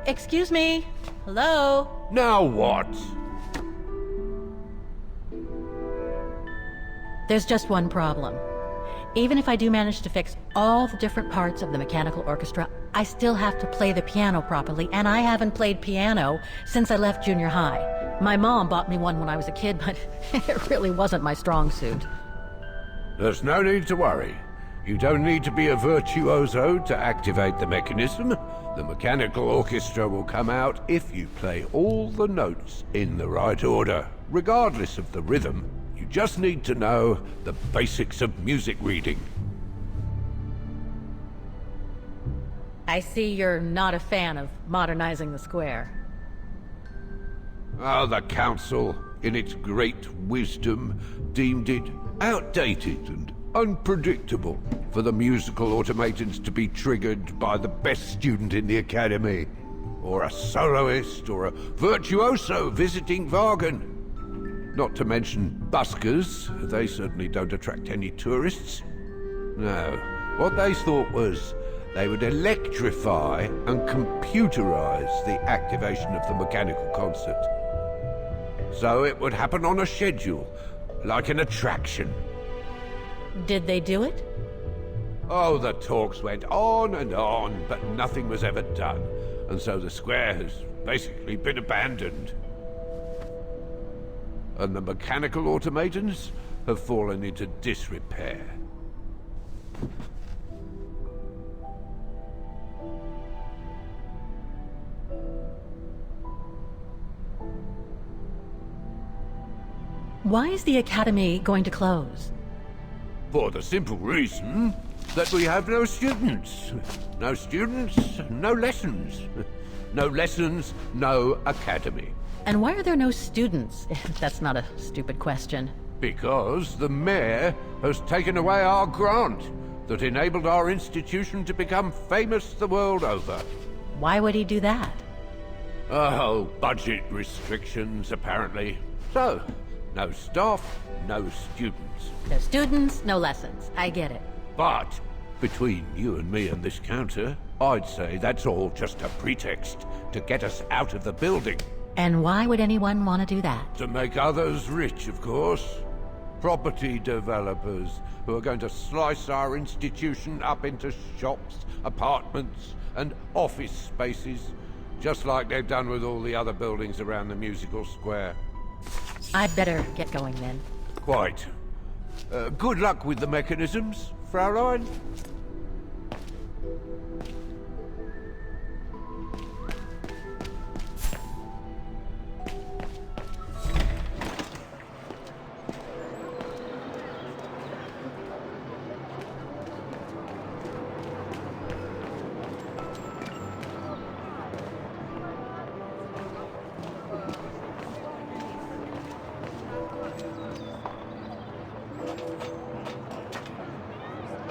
Excuse me? Hello? Now what? There's just one problem. Even if I do manage to fix all the different parts of the mechanical orchestra, I still have to play the piano properly, and I haven't played piano since I left junior high. My mom bought me one when I was a kid, but it really wasn't my strong suit. There's no need to worry. You don't need to be a virtuoso to activate the mechanism. The mechanical orchestra will come out if you play all the notes in the right order, regardless of the rhythm. You just need to know the basics of music reading. I see you're not a fan of modernizing the square. The council, in its great wisdom, deemed it outdated and unpredictable for the musical automatons to be triggered by the best student in the academy, or a soloist, or a virtuoso visiting Vargan. Not to mention buskers, they certainly don't attract any tourists. No, what they thought was they would electrify and computerize the activation of the mechanical concert. So it would happen on a schedule, like an attraction. Did they do it? Oh, the talks went on, but nothing was ever done. And so the square has basically been abandoned. And the mechanical automatons have fallen into disrepair. Why is the academy going to close? For the simple reason that we have no students. No students, no lessons. No lessons, no academy. And why are there no students? That's not a stupid question. Because the mayor has taken away our grant that enabled our institution to become famous the world over. Why would he do that? Oh, budget restrictions, apparently. So, no staff, no students. No students, no lessons. I get it. But, between you and me and this counter, I'd say that's all just a pretext to get us out of the building. And why would anyone want to do that? To make others rich, of course. Property developers who are going to slice our institution up into shops, apartments, and office spaces, just like they've done with all the other buildings around the musical square. I'd better get going then. Quite. Good luck with the mechanisms, Fraulein.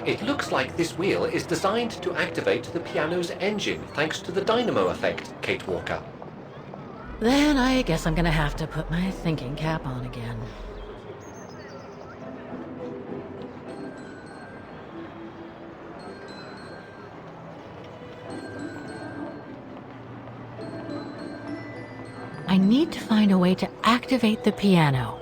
It looks like this wheel is designed to activate the piano's engine, thanks to the dynamo effect, Kate Walker. Then I guess I'm gonna have to put my thinking cap on again. I need to find a way to activate the piano.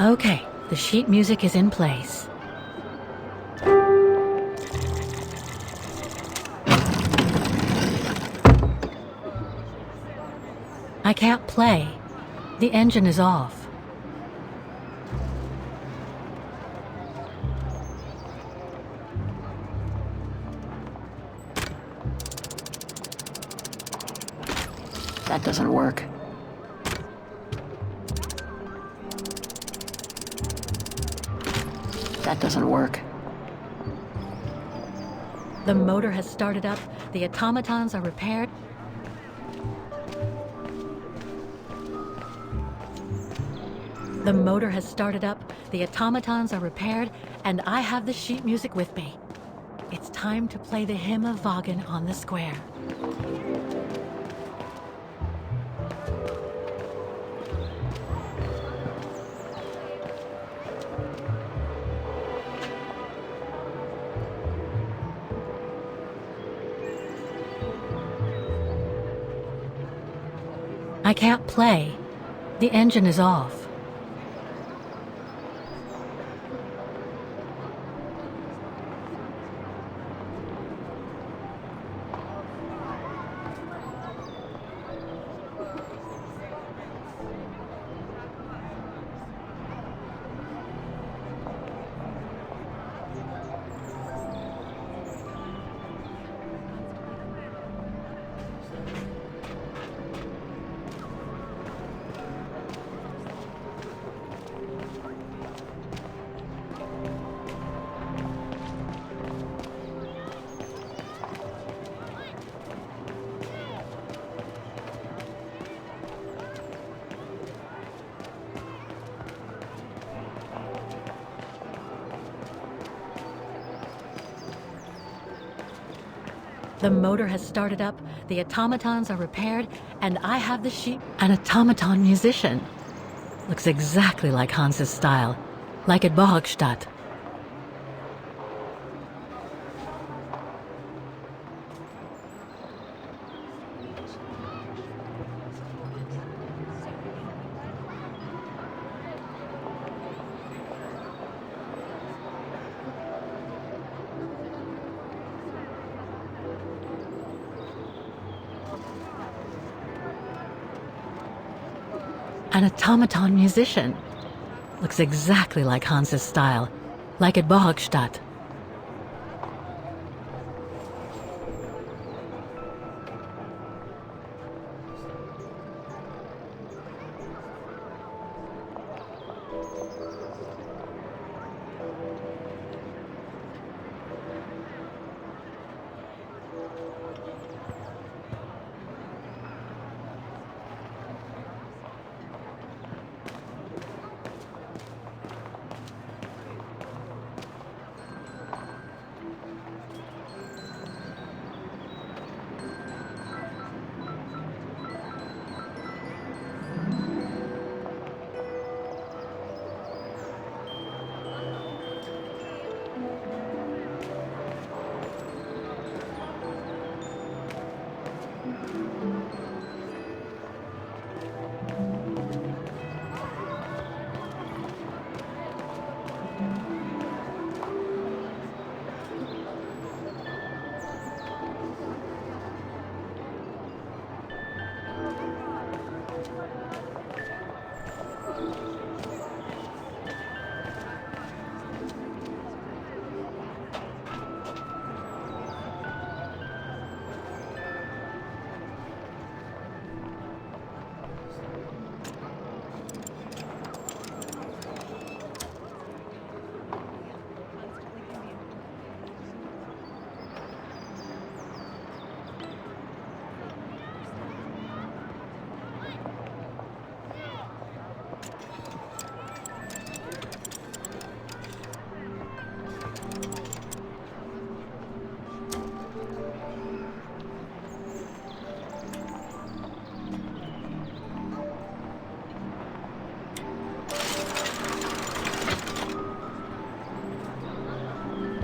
Okay, the sheet music is in place. I can't play. The engine is off. That doesn't work. That doesn't work. The motor has started up, the automatons are repaired. The motor has started up, the automatons are repaired, and I have the sheet music with me. It's time to play the hymn of Wagen on the square. I can't play. The engine is off. The motor has started up, the automatons are repaired, and I have the sheet. An automaton musician. Looks exactly like Hans's style, like at Bohogstadt. An automaton musician. Looks exactly like Hans's style, like at Bohogstadt.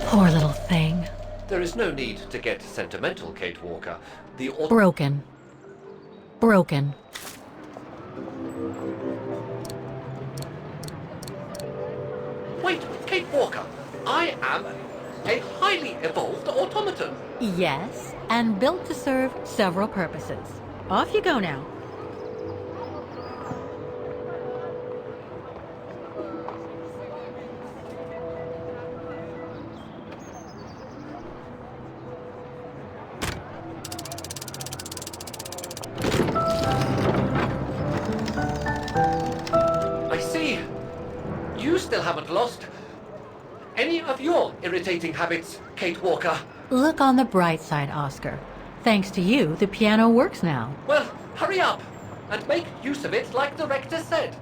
Poor little thing. There is no need to get sentimental, Kate Walker. The Broken. Broken. Wait, Kate Walker. I am a highly evolved automaton. Yes, and built to serve several purposes. Off you go now. I see. You still haven't lost any of your irritating habits, Kate Walker. Look on the bright side, Oscar. Thanks to you, the piano works now. Well, hurry up and make use of it like the rector said.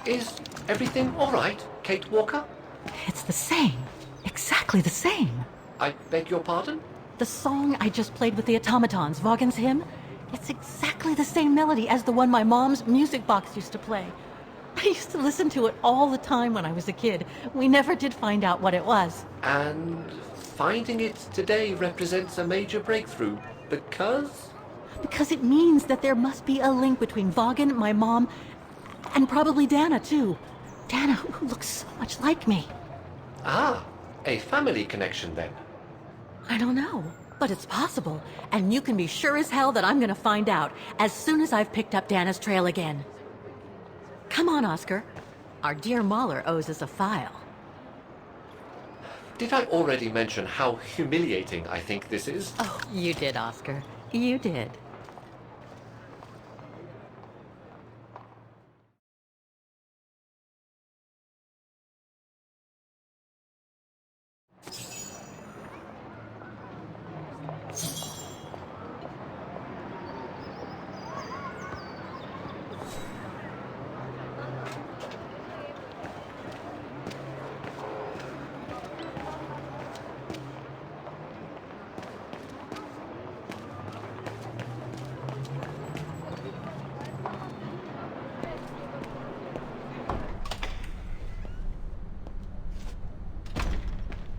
Is everything all right, Kate Walker? It's the same. Exactly the same. I beg your pardon? The song I just played with the automatons, Vaughan's hymn, it's exactly the same melody as the one my mom's music box used to play. I used to listen to it all the time when I was a kid. We never did find out what it was. And finding it today represents a major breakthrough because? Because it means that there must be a link between Vaughan, my mom, and probably Dana, too. Dana, who looks so much like me. Ah, a family connection then. I don't know, but it's possible. And you can be sure as hell that I'm gonna find out as soon as I've picked up Dana's trail again. Come on, Oscar. Our dear Mahler owes us a file. Did I already mention how humiliating I think this is? Oh, you did, Oscar. You did.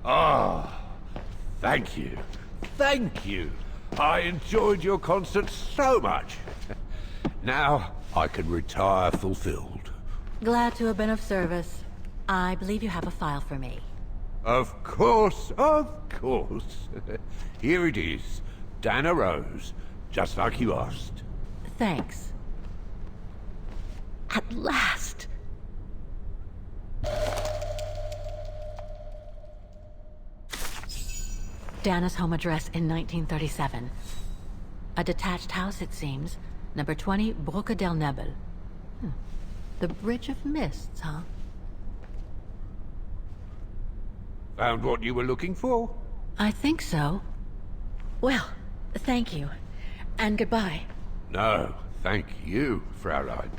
Ah, thank you. Thank you. I enjoyed your concert so much. Now I can retire fulfilled. Glad to have been of service. I believe you have a file for me. Of course, of course. Here it is. Dana Rose, just like you asked. Thanks. At last! Dana's home address in 1937. A detached house, it seems. Number 20, Brücke del Nebel. The Bridge of Mists, huh? Found what you were looking for? I think so. Well, thank you. And goodbye. No, thank you, Fraulein.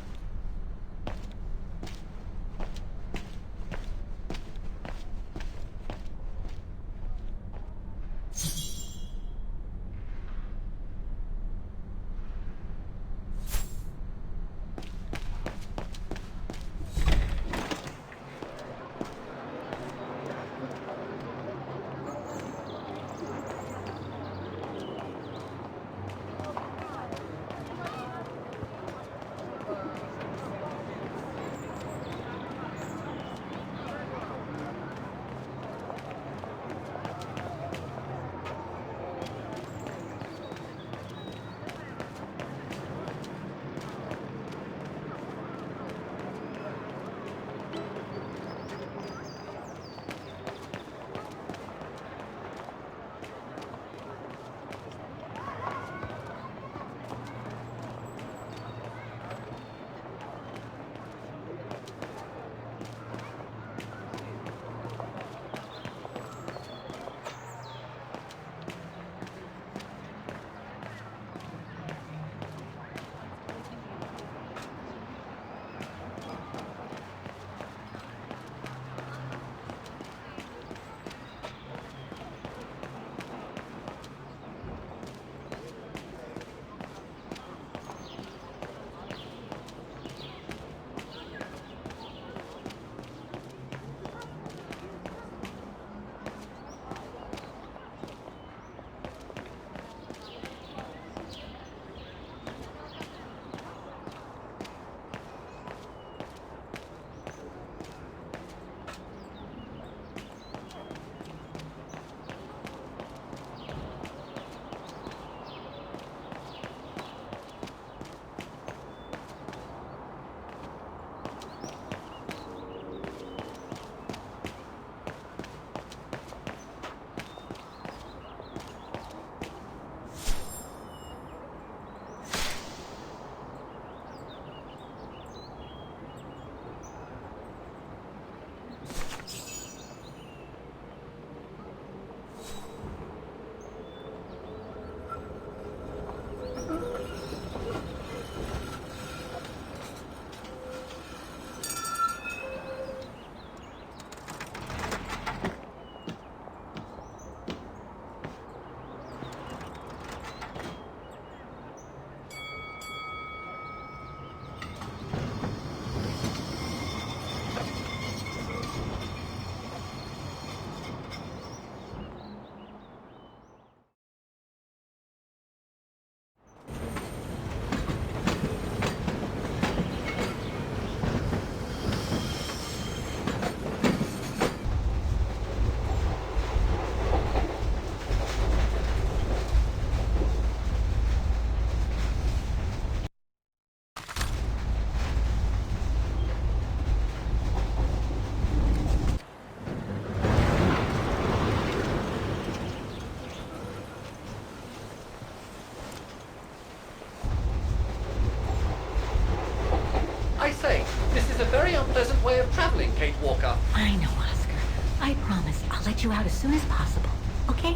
I say, this is a very unpleasant way of traveling, Kate Walker. I know, Oscar. I promise I'll let you out as soon as possible, okay?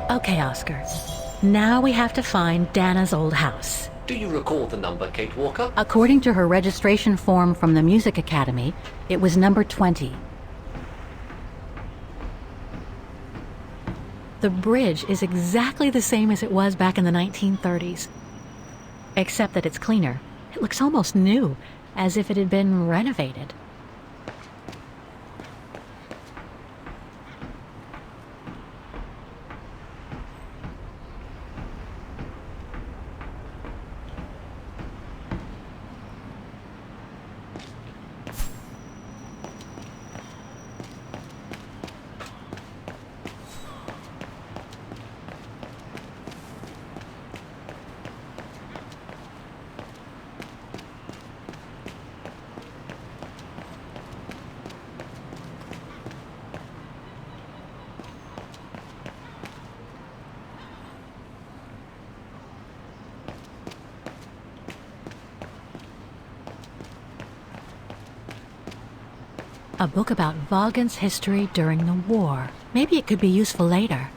Okay, Oscar. Now we have to find Dana's old house. Do you recall the number, Kate Walker? According to her registration form from the Music Academy, it was number 20. The bridge is exactly the same as it was back in the 1930s. Except that it's cleaner. It looks almost new, as if it had been renovated. A book about Vaughan's history during the war. Maybe it could be useful later.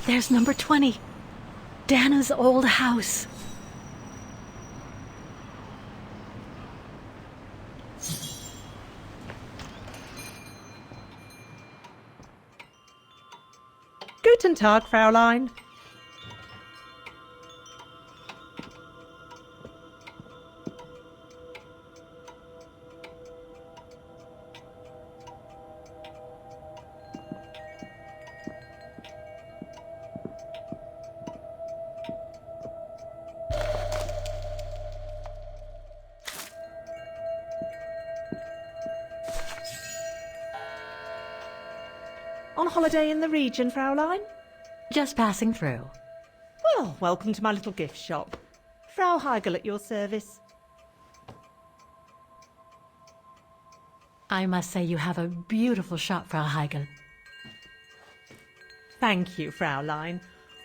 There's number 20. Dana's old house. Guten Tag, Fräulein. On holiday in the region, Fräulein? Just passing through. Well, welcome to my little gift shop. Frau Heigl at your service. I must say you have a beautiful shop, Frau Heigl. Thank you, Fräulein.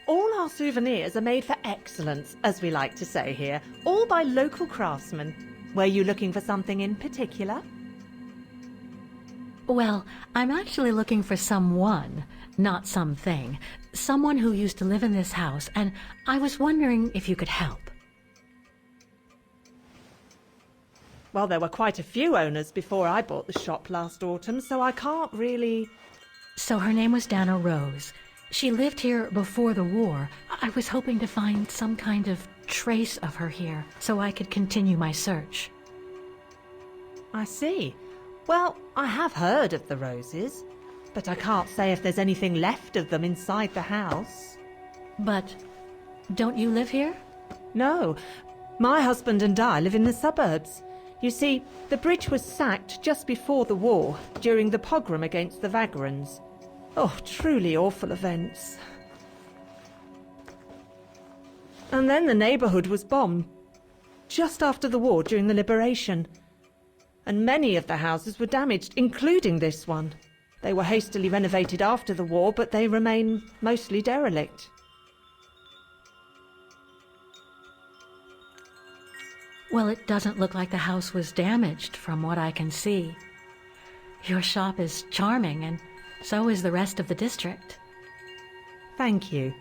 All our souvenirs are made for excellence, as we like to say here, all by local craftsmen. Were you looking for something in particular? Well, I'm actually looking for someone, not something. Someone who used to live in this house, and I was wondering if you could help. Well, there were quite a few owners before I bought the shop last autumn, so I can't really... So her name was Dana Rose. She lived here before the war. I was hoping to find some kind of trace of her here, so I could continue my search. I see. Well, I have heard of the Roses, but I can't say if there's anything left of them inside the house. But don't you live here? No, my husband and I live in the suburbs. You see, the bridge was sacked just before the war, during the pogrom against the Vagrants. Oh, truly awful events. And then the neighbourhood was bombed, just after the war during the liberation. And many of the houses were damaged, including this one. They were hastily renovated after the war, but they remain mostly derelict. Well, it doesn't look like the house was damaged from what I can see. Your shop is charming, and so is the rest of the district. Thank you.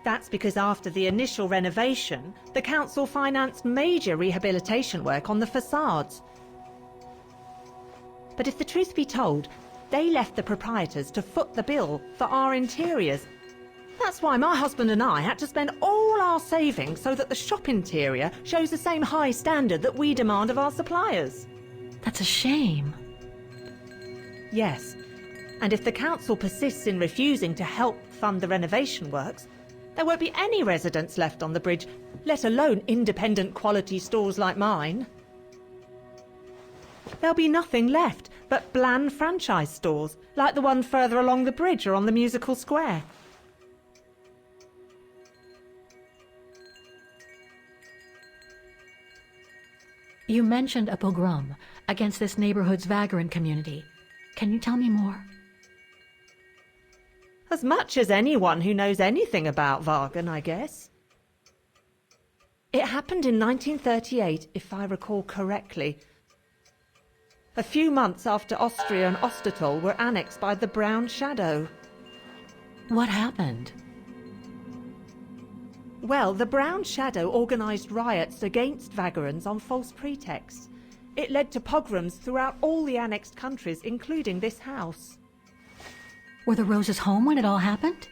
That's because after the initial renovation, the council financed major rehabilitation work on the facades. But if the truth be told, they left the proprietors to foot the bill for our interiors. That's why my husband and I had to spend all our savings so that the shop interior shows the same high standard that we demand of our suppliers. That's a shame. Yes, and if the council persists in refusing to help fund the renovation works, there won't be any residents left on the bridge, let alone independent quality stores like mine. There'll be nothing left but bland franchise stores, like the one further along the bridge or on the musical square. You mentioned a pogrom against this neighborhood's vagrant community. Can you tell me more? As much as anyone who knows anything about Vaughan, I guess. It happened in 1938, if I recall correctly. A few months after Austria and Ostertal were annexed by the Brown Shadow. What happened? Well, the Brown Shadow organised riots against Vagrants on false pretexts. It led to pogroms throughout all the annexed countries, including this house. Were the Roses home when it all happened?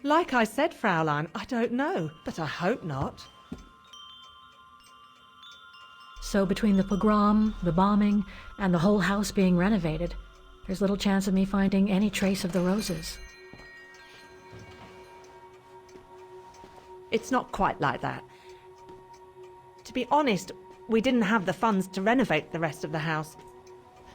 Like I said, Fraulein, I don't know, but I hope not. So between the pogrom, the bombing, and the whole house being renovated, there's little chance of me finding any trace of the Roses. It's not quite like that. To be honest, we didn't have the funds to renovate the rest of the house,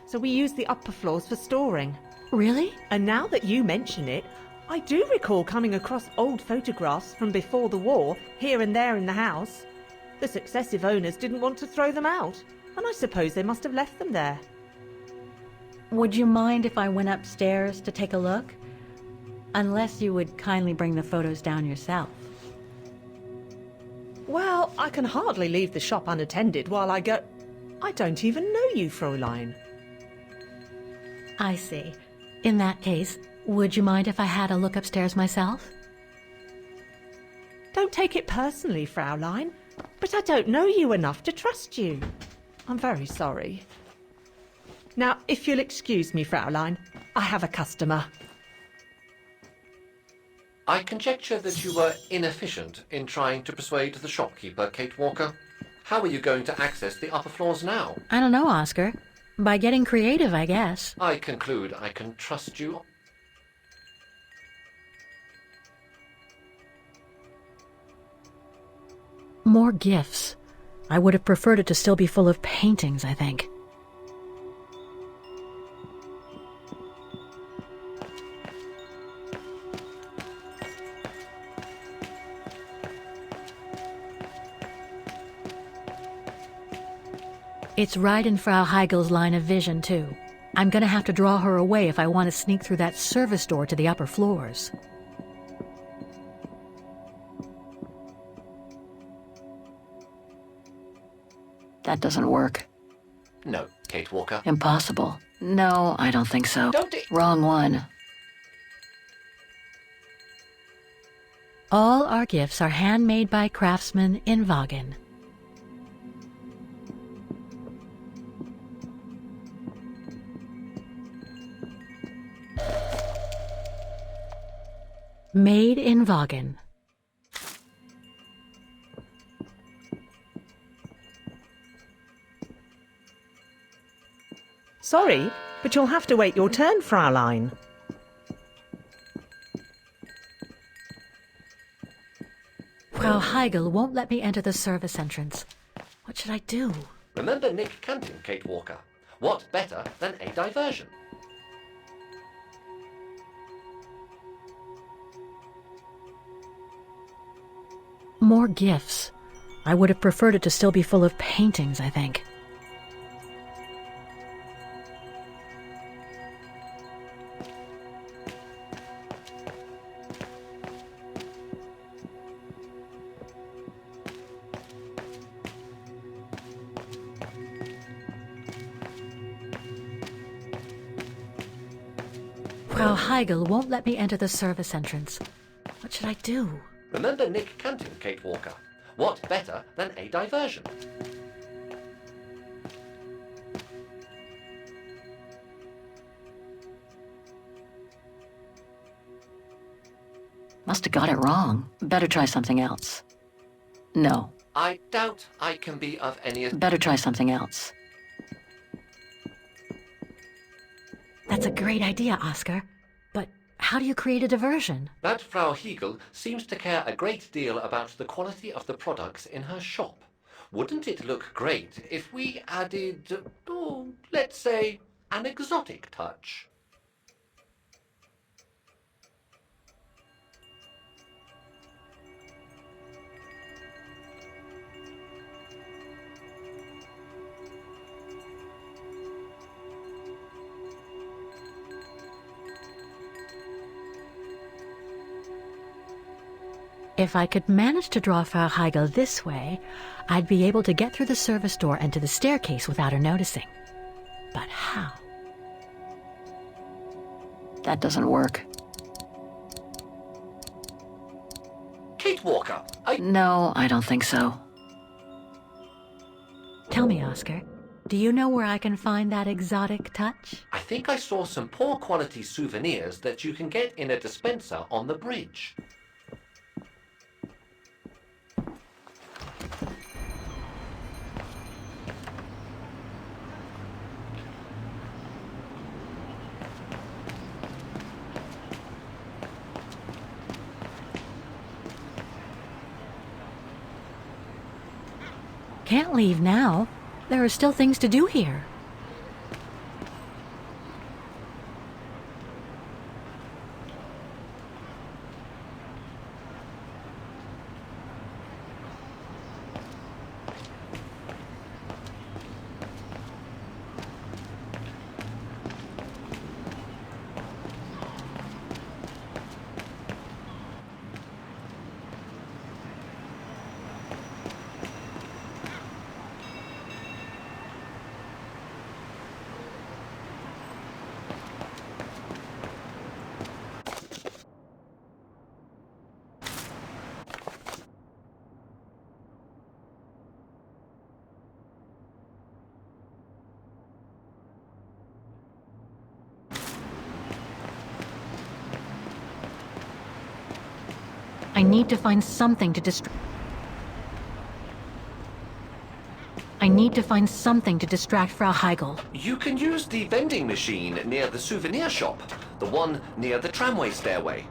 so we used the upper floors for storing. Really? And now that you mention it, I do recall coming across old photographs from before the war, here and there in the house. The successive owners didn't want to throw them out, and I suppose they must have left them there. Would you mind if I went upstairs to take a look? Unless you would kindly bring the photos down yourself. Well, I can hardly leave the shop unattended while I go... I don't even know you, Fräulein. I see. In that case, would you mind if I had a look upstairs myself? Don't take it personally, Fraulein, but I don't know you enough to trust you. I'm very sorry. Now, if you'll excuse me, Fraulein, I have a customer. I conjecture that you were inefficient in trying to persuade the shopkeeper, Kate Walker. How are you going to access the upper floors now? I don't know, Oscar. By getting creative, I guess. I conclude I can trust you. More gifts. I would have preferred it to still be full of paintings, I think. It's right in Frau Heigel's line of vision, too. I'm gonna have to draw her away if I want to sneak through that service door to the upper floors. That doesn't work. No, Kate Walker. Impossible. No, I don't think so. Don't it? Wrong one. All our gifts are handmade by craftsmen in Wagen. Made in Wagen. Sorry, but you'll have to wait your turn, Fraulein. Frau Heigel won't let me enter the service entrance. What should I do? Remember Nick Canton, Kate Walker. What better than a diversion? More gifts. I would have preferred it to still be full of paintings, I think. Frau Heigel won't let me enter the service entrance. What should I do? Remember Nick Canton, Kate Walker. What better than a diversion? Must have got it wrong. Better try something else. No. I doubt I can be of any... Better try something else. That's a great idea, Oscar. But how do you create a diversion? That Frau Hegel seems to care a great deal about the quality of the products in her shop. Wouldn't it look great if we added, let's say, an exotic touch? If I could manage to draw Frau Heigl this way, I'd be able to get through the service door and to the staircase without her noticing. But how? That doesn't work. Kate Walker, No, I don't think so. Tell me, Oscar, do you know where I can find that exotic touch? I think I saw some poor quality souvenirs that you can get in a dispenser on the bridge. Can't leave now. There are still things to do here. I need to find something to distract Frau Heigl. You can use the vending machine near the souvenir shop, the one near the tramway stairway.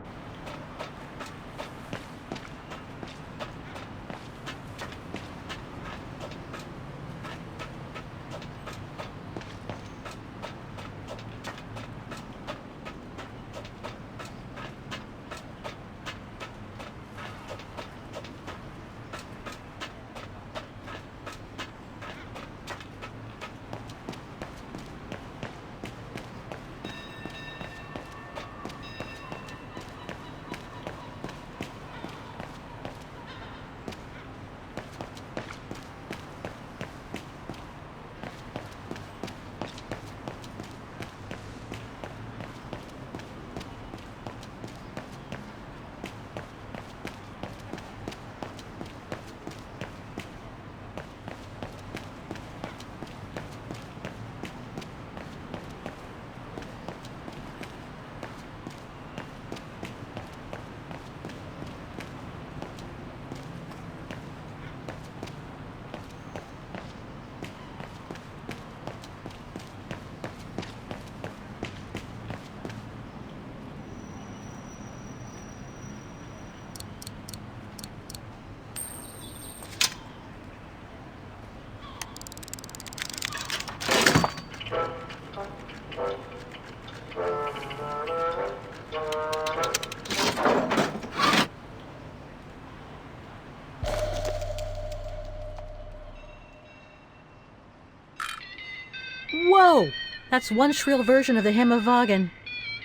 Whoa! That's one shrill version of the Hymn of Wagen.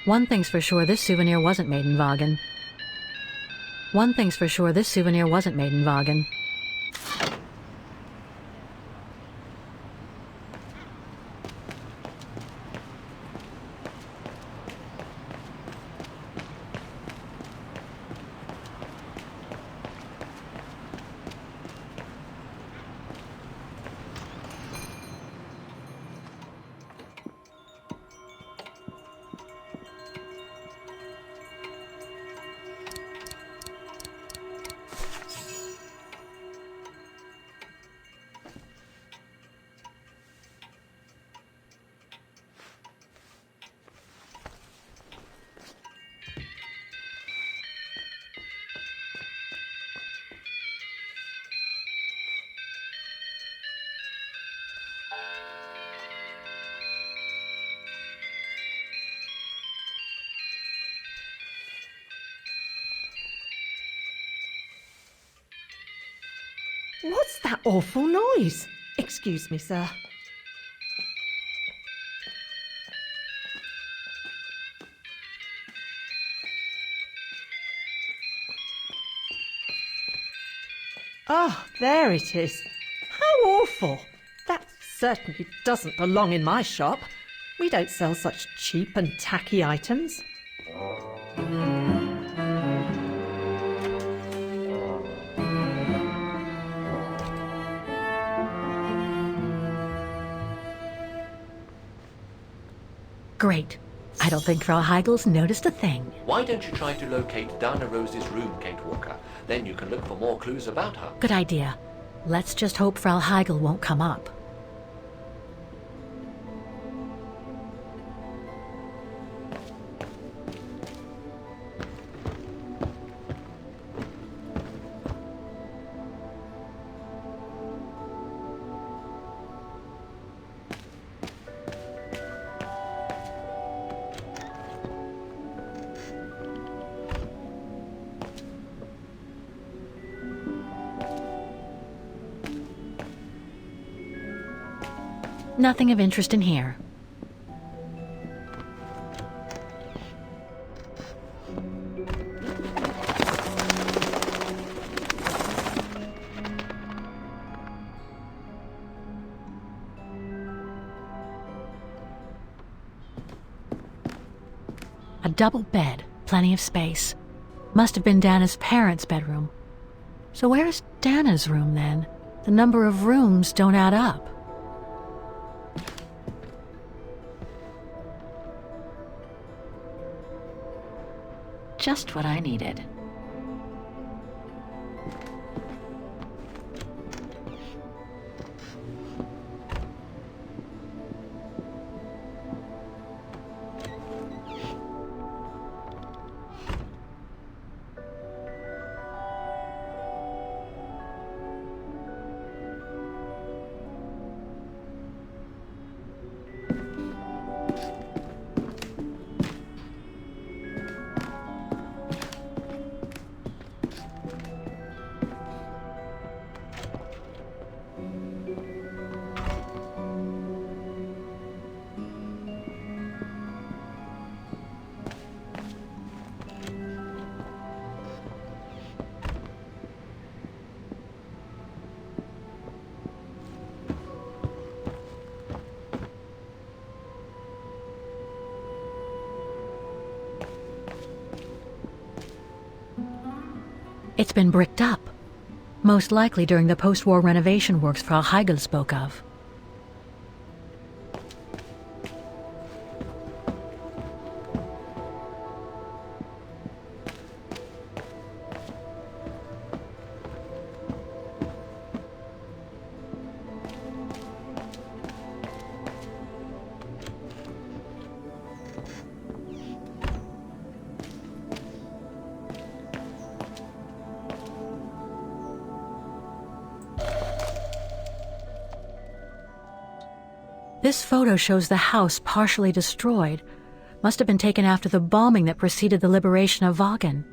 One thing's for sure, this souvenir wasn't made in Wagen. What's that awful noise? Excuse me, sir. Ah, there it is. How awful. That certainly doesn't belong in my shop. We don't sell such cheap and tacky items. Great. I don't think Frau Heigel's noticed a thing. Why don't you try to locate Diana Rose's room, Kate Walker? Then you can look for more clues about her. Good idea. Let's just hope Frau Heigel won't come up. Nothing of interest in here. A double bed, plenty of space. Must have been Dana's parents' bedroom. So where's Dana's room then? The number of rooms don't add up. Just what I needed. It's been bricked up. Most likely during the post-war renovation works Frau Heigel spoke of. This photo shows the house partially destroyed. Must have been taken after the bombing that preceded the liberation of Wagen.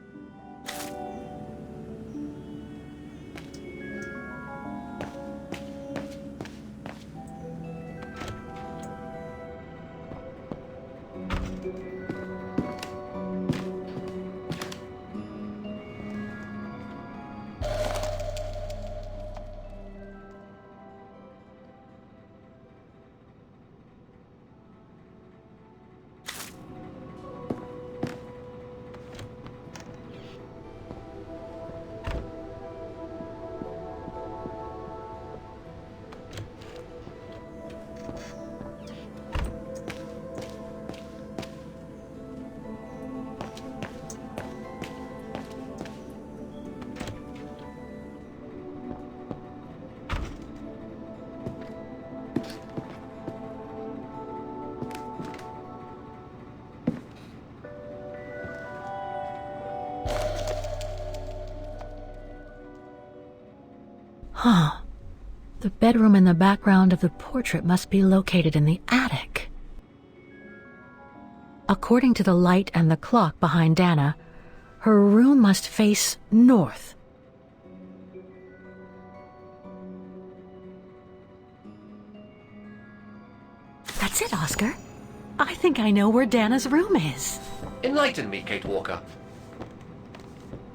Huh. The bedroom in the background of the portrait must be located in the attic. According to the light and the clock behind Dana, her room must face north. That's it, Oscar. I think I know where Dana's room is. Enlighten me, Kate Walker.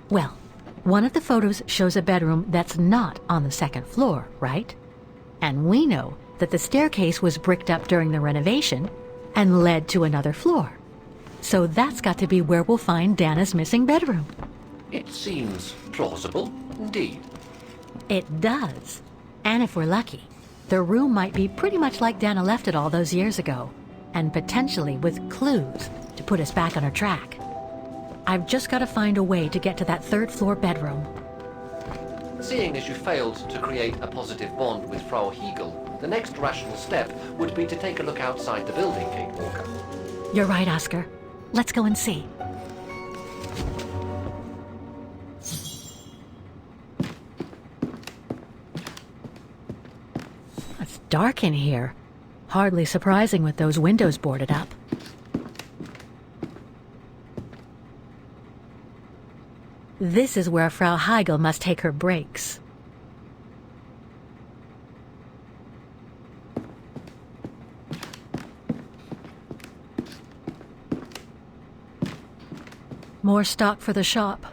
Well, One of the photos shows a bedroom that's not on the second floor, right? And we know that the staircase was bricked up during the renovation and led to another floor. So that's got to be where we'll find Dana's missing bedroom. It seems plausible, indeed. It does. And if we're lucky, the room might be pretty much like Dana left it all those years ago, and potentially with clues to put us back on her track. I've just got to find a way to get to that third floor bedroom. Seeing as you failed to create a positive bond with Frau Hegel, the next rational step would be to take a look outside the building, Kate Walker. You're right, Oscar. Let's go and see. It's dark in here. Hardly surprising with those windows boarded up. This is where Frau Hegel must take her breaks. More stock for the shop.